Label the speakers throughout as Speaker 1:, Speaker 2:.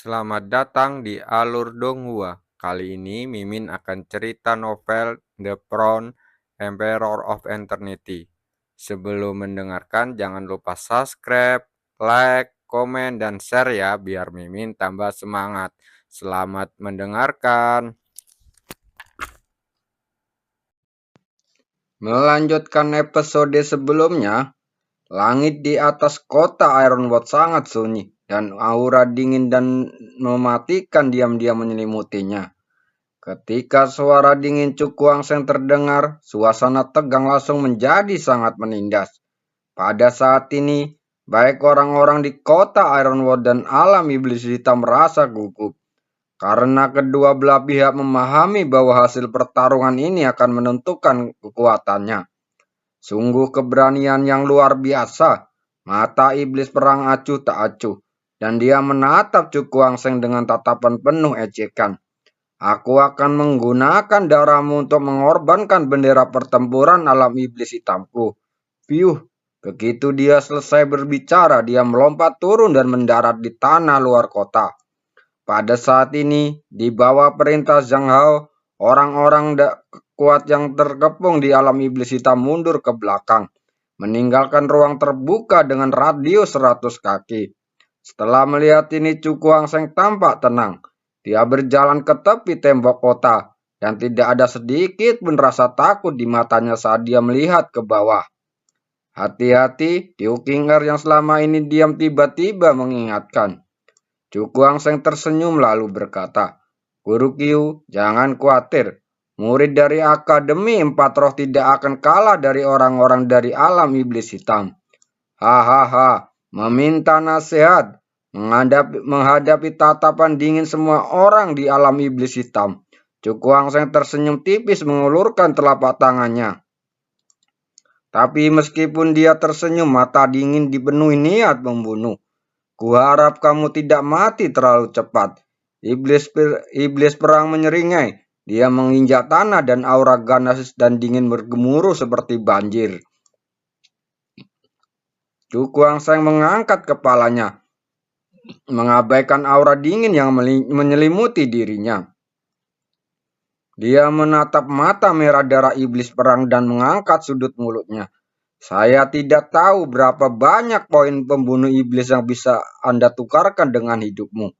Speaker 1: Selamat datang di Alur Donghua. Kali ini Mimin akan cerita novel The Crown Emperor of Eternity. Sebelum mendengarkan jangan lupa subscribe, like, komen, dan share ya biar Mimin tambah semangat. Selamat mendengarkan.
Speaker 2: Melanjutkan episode sebelumnya, langit di atas kota Ironwood sangat sunyi dan aura dingin dan mematikan diam-diam menyelimutinya. Ketika suara dingin Cukuangseng terdengar, suasana tegang langsung menjadi sangat menindas. Pada saat ini, baik orang-orang di kota Ironwood dan alam iblis hitam merasa gugup. Karena kedua belah pihak memahami bahwa hasil pertarungan ini akan menentukan kekuatannya. Sungguh keberanian yang luar biasa. Mata iblis perang acuh tak acuh, dan dia menatap Cukuangseng dengan tatapan penuh ejekan. Aku akan menggunakan darahmu untuk mengorbankan bendera pertempuran alam iblis hitamku. Piuh, begitu dia selesai berbicara, dia melompat turun dan mendarat di tanah luar kota. Pada saat ini, di bawah perintah Zhang Hao, orang-orang kuat yang terkepung di alam iblis hitam mundur ke belakang, meninggalkan ruang terbuka dengan radius 100 kaki. Setelah melihat ini, Cukuangseng tampak tenang. Dia berjalan ke tepi tembok kota, dan tidak ada sedikit pun rasa takut di matanya saat dia melihat ke bawah. Hati-hati, Liu Qing'er yang selama ini diam tiba-tiba mengingatkan. Cukuangseng tersenyum lalu berkata, Guru Qiu, jangan khawatir. Murid dari Akademi Empat Roh tidak akan kalah dari orang-orang dari alam iblis hitam. Hahaha, meminta nasihat, menghadapi tatapan dingin semua orang di alam iblis hitam. Cukuangseng tersenyum tipis mengulurkan telapak tangannya. Tapi meskipun dia tersenyum, mata dingin dipenuhi niat membunuh. Kuharap kamu tidak mati terlalu cepat. Iblis perang menyeringai. Dia menginjak tanah dan aura ganas dan dingin bergemuruh seperti banjir. Cukuangseng mengangkat kepalanya, mengabaikan aura dingin yang menyelimuti dirinya. Dia menatap mata merah darah iblis perang dan mengangkat sudut mulutnya. Saya tidak tahu berapa banyak poin pembunuh iblis yang bisa Anda tukarkan dengan hidupmu.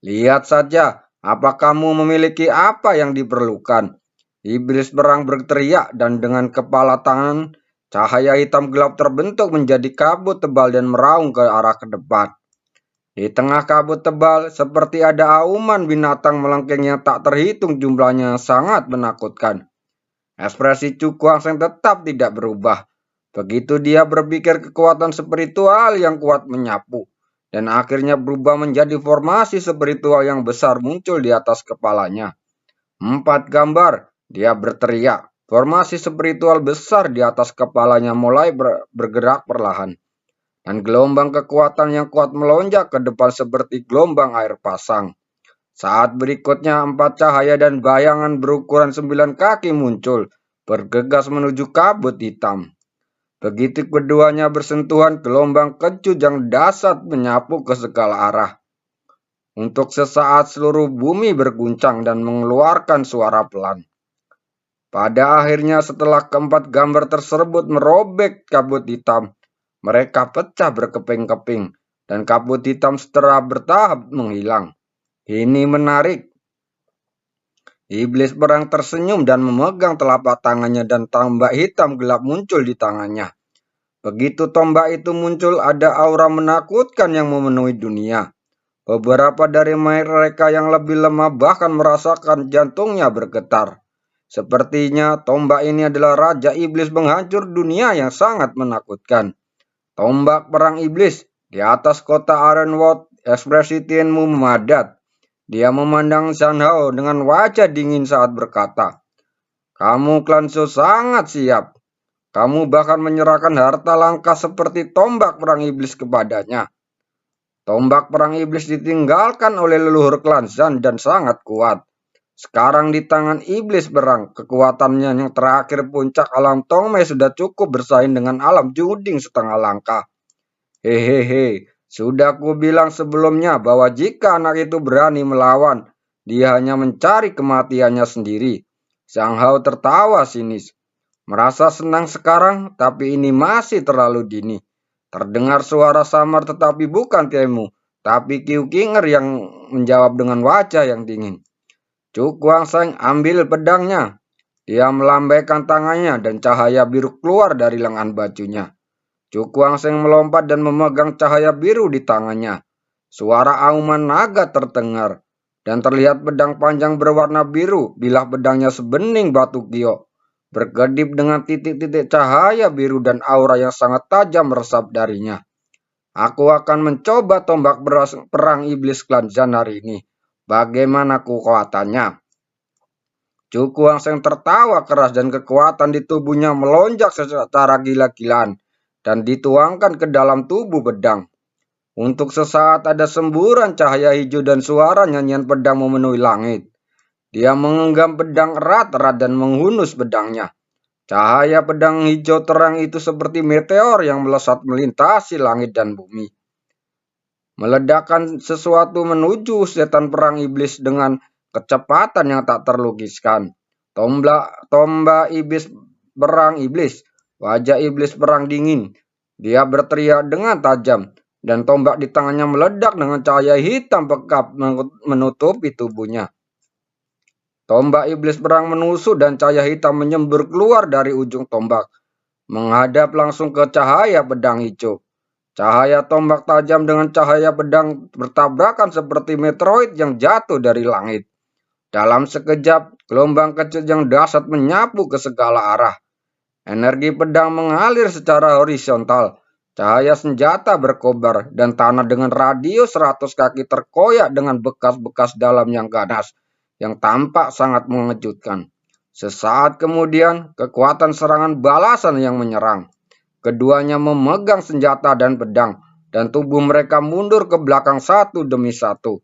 Speaker 2: Lihat saja, apa kamu memiliki apa yang diperlukan? Iblis perang berteriak dan dengan kepala tangan, cahaya hitam gelap terbentuk menjadi kabut tebal dan meraung ke arah ke depan. Di tengah kabut tebal, seperti ada auman binatang melengking yang tak terhitung jumlahnya sangat menakutkan. Ekspresi Cukuangseng tetap tidak berubah. Begitu dia berpikir kekuatan spiritual yang kuat menyapu, dan akhirnya berubah menjadi formasi spiritual yang besar muncul di atas kepalanya. 4 gambar, dia berteriak. Formasi spiritual besar di atas kepalanya mulai bergerak perlahan. Dan gelombang kekuatan yang kuat melonjak ke depan seperti gelombang air pasang. Saat berikutnya 4 cahaya dan bayangan berukuran 9 kaki muncul, bergegas menuju kabut hitam. Begitu keduanya bersentuhan, gelombang kecut yang dahsyat menyapu ke segala arah. Untuk sesaat seluruh bumi berguncang dan mengeluarkan suara pelan. Pada akhirnya setelah keempat gambar tersebut merobek kabut hitam, mereka pecah berkeping-keping dan kabut hitam secara bertahap menghilang. Ini menarik. Iblis perang tersenyum dan memegang telapak tangannya dan tombak hitam gelap muncul di tangannya. Begitu tombak itu muncul, ada aura menakutkan yang memenuhi dunia. Beberapa dari mereka yang lebih lemah bahkan merasakan jantungnya bergetar. Sepertinya tombak ini adalah Raja Iblis penghancur dunia yang sangat menakutkan. Tombak perang iblis di atas kota Ironwood, ekspresi Tianmu memadat. Dia memandang Zhang Hao dengan wajah dingin saat berkata, Kamu klan Zhou sangat siap. Kamu bahkan menyerahkan harta langka seperti tombak perang iblis kepadanya. Tombak perang iblis ditinggalkan oleh leluhur klan Zhan dan sangat kuat. Sekarang di tangan iblis perang, kekuatannya yang terakhir puncak alam Tongmei sudah cukup bersaing dengan alam Juding setengah langkah. Hehehe, Sudah kubilang sebelumnya bahwa jika anak itu berani melawan, dia hanya mencari kematiannya sendiri. Zhang Hao tertawa sinis. Merasa senang sekarang, tapi ini masih terlalu dini. Terdengar suara samar tetapi bukan Tiemu, tapi Kiu Kinger yang menjawab dengan wajah yang dingin. Chu Kuangseng ambil pedangnya. Dia melambaikan tangannya dan cahaya biru keluar dari lengan bajunya. Chu Kuangseng melompat dan memegang cahaya biru di tangannya. Suara auman naga terdengar dan terlihat pedang panjang berwarna biru, bilah pedangnya sebening batu giok, berkedip dengan titik-titik cahaya biru dan aura yang sangat tajam meresap darinya. Aku akan mencoba tombak perang iblis klan Zhan hari ini. Bagaimana kekuatannya? Chu Kuangseng tertawa keras dan kekuatan di tubuhnya melonjak secara gila-gilaan dan dituangkan ke dalam tubuh pedang. Untuk sesaat ada semburan cahaya hijau dan suara nyanyian pedang memenuhi langit. Dia menggenggam pedang erat-erat dan menghunus pedangnya. Cahaya pedang hijau terang itu seperti meteor yang melesat melintasi langit dan bumi. Meledakkan sesuatu menuju setan perang iblis dengan kecepatan yang tak terlukiskan. Tombak iblis perang iblis. Wajah iblis perang dingin. Dia berteriak dengan tajam. Dan tombak di tangannya meledak dengan cahaya hitam pekat menutupi tubuhnya. Tombak iblis perang menusuk dan cahaya hitam menyembur keluar dari ujung tombak, menghadap langsung ke cahaya pedang hijau. Cahaya tombak tajam dengan cahaya pedang bertabrakan seperti meteoroid yang jatuh dari langit. Dalam sekejap, gelombang kecil yang dahsyat menyapu ke segala arah. Energi pedang mengalir secara horizontal. Cahaya senjata berkobar dan tanah dengan radius 100 kaki terkoyak dengan bekas-bekas dalam yang ganas, yang tampak sangat mengejutkan. Sesaat kemudian, kekuatan serangan balasan yang menyerang. Keduanya memegang senjata dan pedang, dan tubuh mereka mundur ke belakang satu demi satu.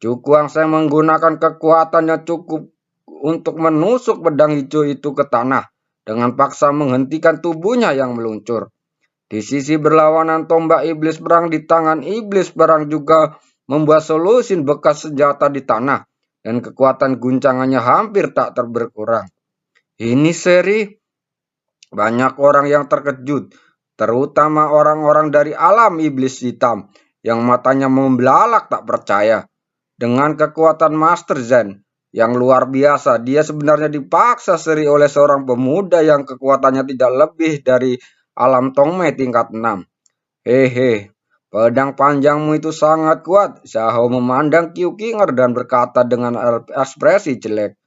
Speaker 2: Chu Kuangseng menggunakan kekuatannya cukup untuk menusuk pedang hijau itu ke tanah, dengan paksa menghentikan tubuhnya yang meluncur. Di sisi berlawanan tombak iblis perang di tangan iblis perang juga membuat solusi bekas senjata di tanah, dan kekuatan guncangannya hampir tak berkurang. Ini seri, banyak orang yang terkejut, terutama orang-orang dari alam iblis hitam yang matanya membelalak tak percaya. Dengan kekuatan Master Zen yang luar biasa, dia sebenarnya dipaksa seri oleh seorang pemuda yang kekuatannya tidak lebih dari alam Tongmei tingkat 6. Hehe, pedang panjangmu itu sangat kuat. Xiao memandang Qiu Qinger dan berkata dengan ekspresi jelek.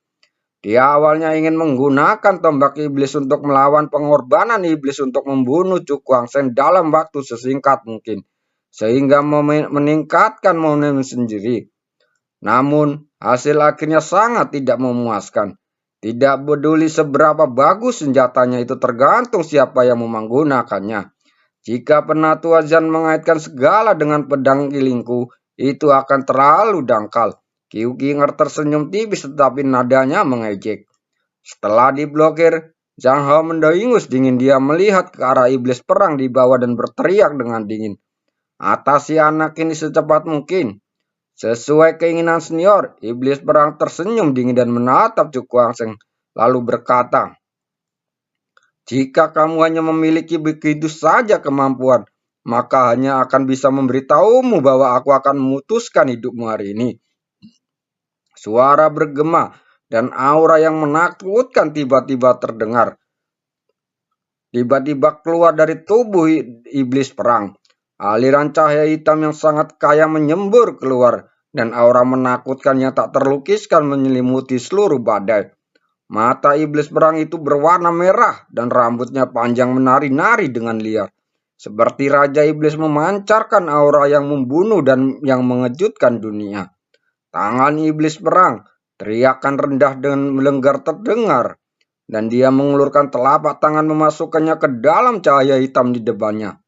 Speaker 2: Dia awalnya ingin menggunakan tombak iblis untuk melawan pengorbanan iblis untuk membunuh Chu Kuangseng dalam waktu sesingkat mungkin, sehingga meningkatkan momentum sendiri. Namun, hasil akhirnya sangat tidak memuaskan. Tidak peduli seberapa bagus senjatanya itu tergantung siapa yang menggunakannya. Jika penatua Zhan mengaitkan segala dengan pedang kilingku, itu akan terlalu dangkal. Qiu Qinger tersenyum tipis tetapi nadanya mengejek. Setelah diblokir, Zhang Hao mendengus dingin. Dia melihat ke arah iblis perang di bawah dan berteriak dengan dingin. Atasi anak ini secepat mungkin. Sesuai keinginan senior, iblis perang tersenyum dingin dan menatap Chu Kuangseng, lalu berkata, jika kamu hanya memiliki begitu saja kemampuan, maka hanya akan bisa memberitahumu bahwa aku akan memutuskan hidupmu hari ini. Suara bergema dan aura yang menakutkan tiba-tiba terdengar. Tiba-tiba keluar dari tubuh iblis perang. Aliran cahaya hitam yang sangat kaya menyembur keluar, dan aura menakutkan yang tak terlukiskan menyelimuti seluruh badai. Mata iblis perang itu berwarna merah, dan rambutnya panjang menari-nari dengan liar. Seperti Raja Iblis memancarkan aura yang membunuh dan yang mengejutkan dunia. Tangan iblis perang, teriakan rendah dan melenggar terdengar, dan dia mengulurkan telapak tangan memasukkannya ke dalam cahaya hitam di depannya.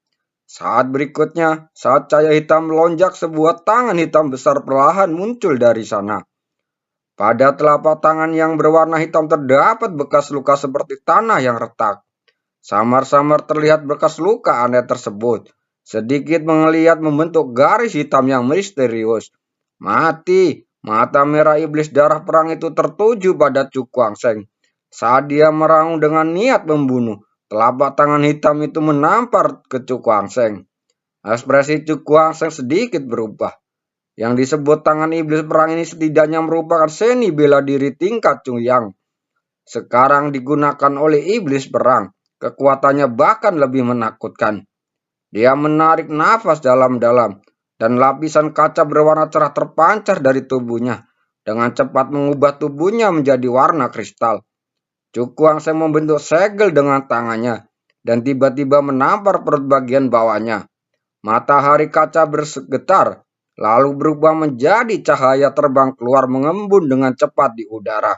Speaker 2: Saat berikutnya, saat cahaya hitam melonjak, sebuah tangan hitam besar perlahan muncul dari sana. Pada telapak tangan yang berwarna hitam terdapat bekas luka seperti tanah yang retak. Samar-samar terlihat bekas luka aneh tersebut. sedikit melihat membentuk garis hitam yang misterius. Mati, mata merah iblis darah perang itu tertuju pada Chu Kuang-seng. Saat dia meraung dengan niat membunuh, telapak tangan hitam itu menampar ke Chu Kuang-seng. Ekspresi Chu Kuang-seng sedikit berubah. Yang disebut tangan iblis perang ini setidaknya merupakan seni bela diri tingkat Yang sekarang digunakan oleh iblis perang. Kekuatannya bahkan lebih menakutkan. Dia menarik nafas dalam-dalam dan lapisan kaca berwarna cerah terpancar dari tubuhnya. Dengan cepat mengubah tubuhnya menjadi warna kristal. Chu Kuang-seng membentuk segel dengan tangannya dan tiba-tiba menampar perut bagian bawahnya. Matahari kaca bergetar, lalu berubah menjadi cahaya terbang keluar mengembun dengan cepat di udara.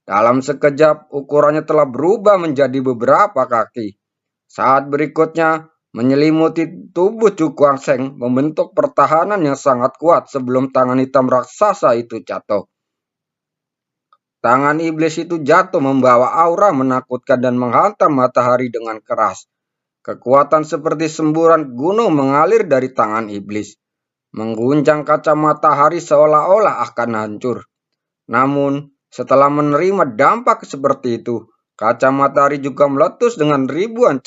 Speaker 2: Dalam sekejap, ukurannya telah berubah menjadi beberapa kaki. Saat berikutnya, menyelimuti tubuh Chu Kuang-seng membentuk pertahanan yang sangat kuat sebelum tangan hitam raksasa itu jatuh. Tangan iblis itu jatuh membawa aura menakutkan dan menghantam matahari dengan keras. Kekuatan seperti semburan gunung mengalir dari tangan iblis, mengguncang kaca matahari seolah-olah akan hancur. Namun, setelah menerima dampak seperti itu, kaca matahari juga meletus dengan ribuan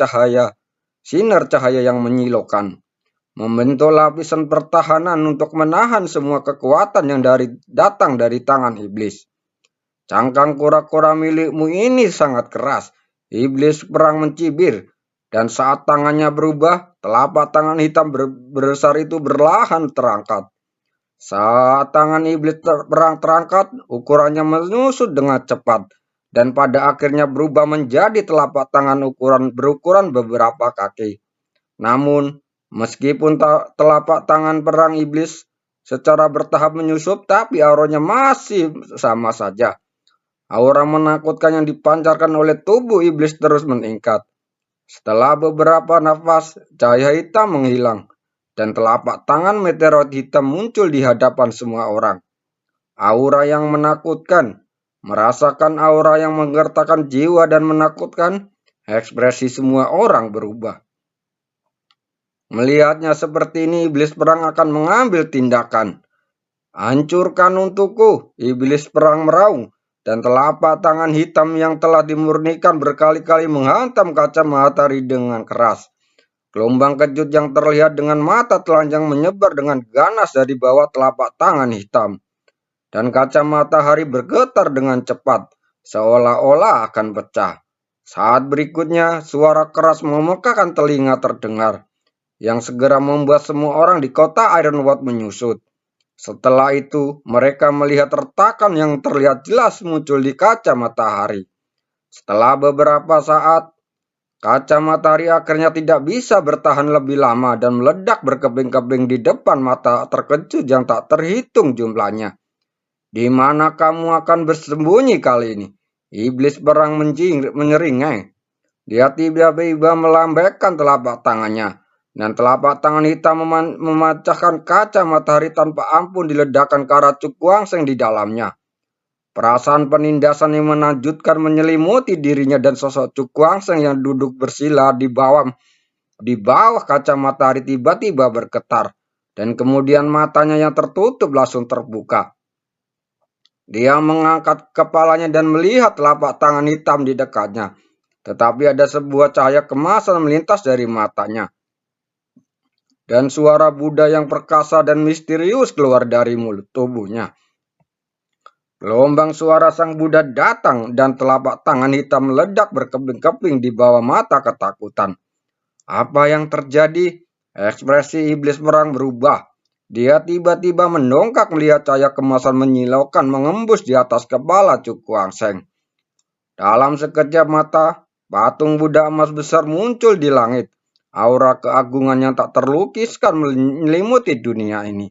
Speaker 2: sinar cahaya yang menyilaukan, membentuk lapisan pertahanan untuk menahan semua kekuatan yang datang dari tangan iblis. Cangkang kura-kura milikmu ini sangat keras. Iblis perang mencibir, dan saat tangannya berubah, telapak tangan hitam besar itu berlahan terangkat. Saat tangan iblis perang terangkat, ukurannya menyusut dengan cepat, dan pada akhirnya berubah menjadi telapak tangan berukuran beberapa kaki. Namun, meskipun telapak tangan perang iblis secara bertahap menyusup, tapi auranya masih sama saja. Aura menakutkan yang dipancarkan oleh tubuh iblis terus meningkat. Setelah beberapa nafas, cahaya hitam menghilang, dan telapak tangan meteorit hitam muncul di hadapan semua orang. Aura yang menakutkan, merasakan aura yang menggertakkan jiwa dan menakutkan, ekspresi semua orang berubah. Melihatnya seperti ini, iblis perang akan mengambil tindakan. Hancurkan untukku, iblis perang meraung. Dan telapak tangan hitam yang telah dimurnikan berkali-kali menghantam kaca matahari dengan keras. Gelombang kejut yang terlihat dengan mata telanjang menyebar dengan ganas dari bawah telapak tangan hitam. Dan kaca matahari bergetar dengan cepat, seolah-olah akan pecah. Saat berikutnya, suara keras memekakan telinga terdengar, yang segera membuat semua orang di kota Ironwood menyusut. Setelah itu, mereka melihat retakan yang terlihat jelas muncul di kaca matahari. Setelah beberapa saat, kaca matahari akhirnya tidak bisa bertahan lebih lama dan meledak berkeping-keping di depan mata terkejut yang tak terhitung jumlahnya. Di mana kamu akan bersembunyi kali ini? Iblis perang menyeringai. Dia tiba-tiba melambaikan telapak tangannya. Dan telapak tangan hitam memecahkan kaca matahari tanpa ampun diledakkan ke arah Chu Kuang-seng di dalamnya. Perasaan penindasan yang menakjubkan menyelimuti dirinya dan sosok Chu Kuang-seng yang duduk bersila di bawah kaca matahari tiba-tiba bergetar. Dan kemudian matanya yang tertutup langsung terbuka. Dia mengangkat kepalanya dan melihat telapak tangan hitam di dekatnya. Tetapi ada sebuah cahaya kemasan melintas dari matanya. Dan suara Buddha yang perkasa dan misterius keluar dari mulut tubuhnya. Gelombang suara sang Buddha datang dan telapak tangan hitam meledak berkeping-keping di bawah mata ketakutan. Apa yang terjadi? Ekspresi iblis perang berubah. Dia tiba-tiba mendongkak melihat cahaya kemasan menyilaukan mengembus di atas kepala Chu Kuang-seng. Dalam sekejap mata, patung Buddha emas besar muncul di langit. Aura keagungan yang tak terlukiskan menyelimuti dunia ini.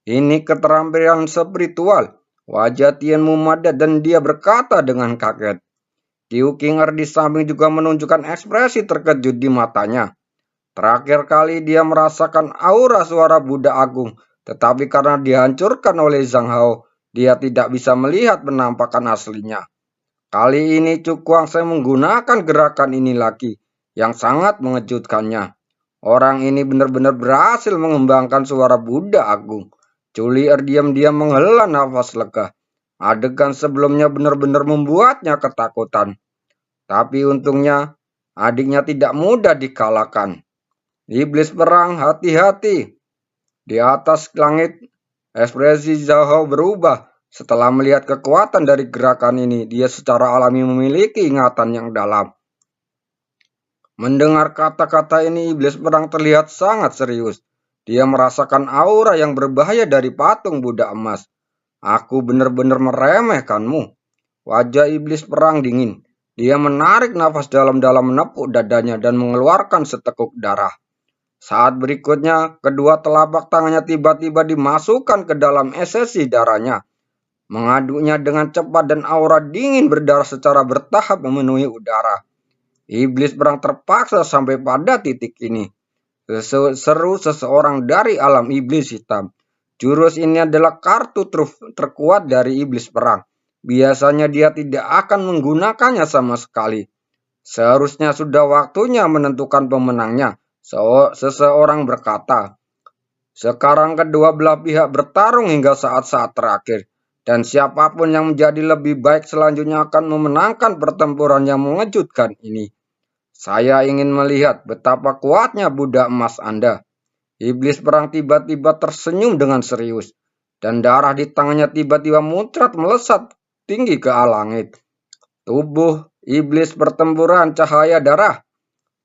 Speaker 2: Ini keterampilan spiritual. Wajah Tian memadat dan dia berkata dengan kaget. Qiu Qinger di samping juga menunjukkan ekspresi terkejut di matanya. Terakhir kali dia merasakan aura suara Buddha Agung, tetapi karena dihancurkan oleh Zhang Hao, dia tidak bisa melihat penampakan aslinya. Kali ini Chu Kuang-seng menggunakan gerakan ini lagi, yang sangat mengejutkannya. Orang ini benar-benar berhasil mengembangkan suara Buddha Agung. Julier diam-diam menghela nafas lega. Adegan sebelumnya benar-benar membuatnya ketakutan. Tapi untungnya, adiknya tidak mudah dikalahkan. Iblis perang, hati-hati. Di atas langit, ekspresi Zhao berubah. Setelah melihat kekuatan dari gerakan ini, dia secara alami memiliki ingatan yang dalam. Mendengar kata-kata ini, iblis perang terlihat sangat serius. Dia merasakan aura yang berbahaya dari patung Buddha emas. Aku benar-benar meremehkanmu. Wajah iblis perang dingin. Dia menarik nafas dalam-dalam, menepuk dadanya dan mengeluarkan seteguk darah. Saat berikutnya, kedua telapak tangannya tiba-tiba dimasukkan ke dalam esesi darahnya. Mengaduknya dengan cepat dan aura dingin berdarah secara bertahap memenuhi udara. Iblis perang terpaksa sampai pada titik ini. Seru seseorang dari alam iblis hitam. Jurus ini adalah kartu truf terkuat dari iblis perang. Biasanya dia tidak akan menggunakannya sama sekali. Seharusnya sudah waktunya menentukan pemenangnya. Seseorang berkata. Sekarang kedua belah pihak bertarung hingga saat-saat terakhir. Dan siapapun yang menjadi lebih baik selanjutnya akan memenangkan pertempuran yang mengejutkan ini. Saya ingin melihat betapa kuatnya Buddha emas Anda. Iblis perang tiba-tiba tersenyum dengan serius. Dan darah di tangannya tiba-tiba muncrat melesat tinggi ke langit. Tubuh iblis pertempuran cahaya darah.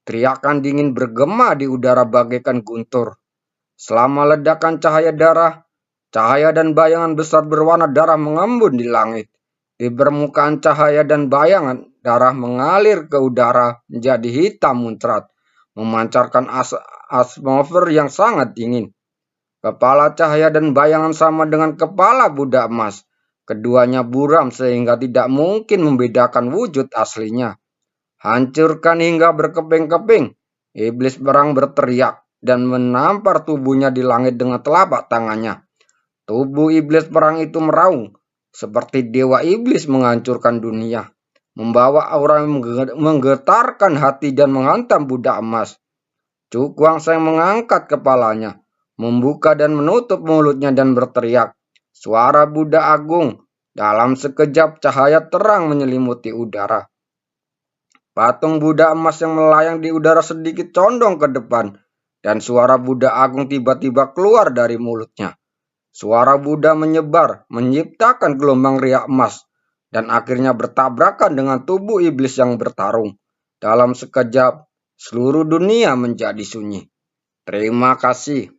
Speaker 2: Teriakan dingin bergema di udara bagaikan guntur. Selama ledakan cahaya darah, cahaya dan bayangan besar berwarna darah mengembun di langit. Di permukaan cahaya dan bayangan, darah mengalir ke udara menjadi hitam muncrat, memancarkan atmosfer yang sangat dingin. Kepala cahaya dan bayangan sama dengan kepala Buddha emas. Keduanya buram sehingga tidak mungkin membedakan wujud aslinya. Hancurkan hingga berkeping-keping. Iblis perang berteriak dan menampar tubuhnya di langit dengan telapak tangannya. Tubuh iblis perang itu meraung, seperti dewa iblis menghancurkan dunia, membawa aura yang menggetarkan hati dan menghantam Buddha emas. Chu Guangsheng mengangkat kepalanya, membuka dan menutup mulutnya dan berteriak. Suara Buddha agung. Dalam sekejap cahaya terang menyelimuti udara. Patung Buddha emas yang melayang di udara sedikit condong ke depan, dan suara Buddha agung tiba-tiba keluar dari mulutnya. Suara Buddha menyebar, menciptakan gelombang riak emas, dan akhirnya bertabrakan dengan tubuh iblis yang bertarung. Dalam sekejap, seluruh dunia menjadi sunyi. Terima kasih.